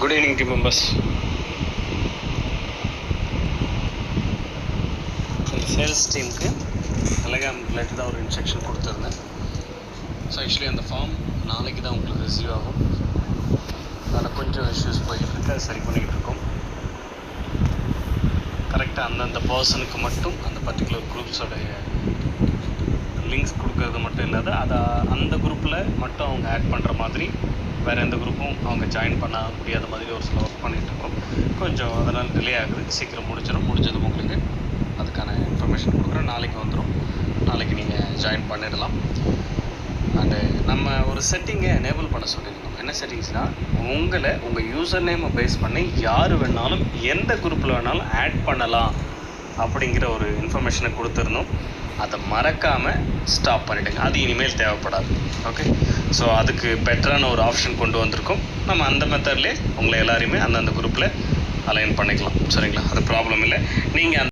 Good evening team members. இந்த sales டீமுக்கு Telegram ரிலேட்டடாக ஒரு இன்ஸ்ட்ரக்ஷன் கொடுத்துருந்தேன். ஸோ ஆக்சுவலி அந்த ஃபார்ம் நாளைக்கு தான் உங்களுக்கு ரிசீவ் ஆகும். அதில் கொஞ்சம் இஷ்யூஸ் போய்கிட்டு இருக்கு, அதை சரி பண்ணிக்கிட்டு இருக்கோம். கரெக்டாக அந்தந்த பர்சனுக்கு மட்டும் அந்த பர்டிகுலர் குரூப்ஸோடைய லிங்க்ஸ் கொடுக்கறது மட்டும் இல்லாத அதை அந்த குரூப்பில் மட்டும் அவங்க ஆட் பண்ணுற மாதிரி வேறு எந்த குரூப்பும் அவங்க ஜாயின் பண்ண முடியாத மாதிரி ஒரு சில ஒர்க் பண்ணிகிட்டு இருக்கோம். கொஞ்சம் அதனால் டிலே ஆகுது. சீக்கிரம் முடிஞ்சதும் உங்களுக்கு அதுக்கான இன்ஃபர்மேஷன் கொடுக்குறோம். நாளைக்கு வந்துடும். நாளைக்கு நீங்கள் ஜாயின் பண்ணிடலாம். அண்டு நம்ம ஒரு செட்டிங்கை எனேபிள் பண்ண சொல்லியிருக்கோம். என்ன செட்டிங்ஸ்னால், உங்கள் யூசர் நேமை பேஸ் பண்ணி யார் வேணாலும் எந்த குரூப்பில் வேணாலும் ஆட் பண்ணலாம் அப்படிங்கிற ஒரு இன்ஃபர்மேஷனை கொடுத்துருந்தோம். அதை மறக்காமல் ஸ்டாப் பண்ணிவிடுங்க. அது இனிமேல் தேவைப்படாது. ஓகே, ஸோ அதுக்கு பெட்டரான ஒரு ஆப்ஷன் கொண்டு வந்திருக்கோம். நம்ம அந்த மெத்தட்லேயே உங்களை எல்லாரையுமே அந்தந்த குரூப்பில் அலைன் பண்ணிக்கலாம். சரிங்களா? அது ப்ராப்ளம் இல்லை. நீங்கள்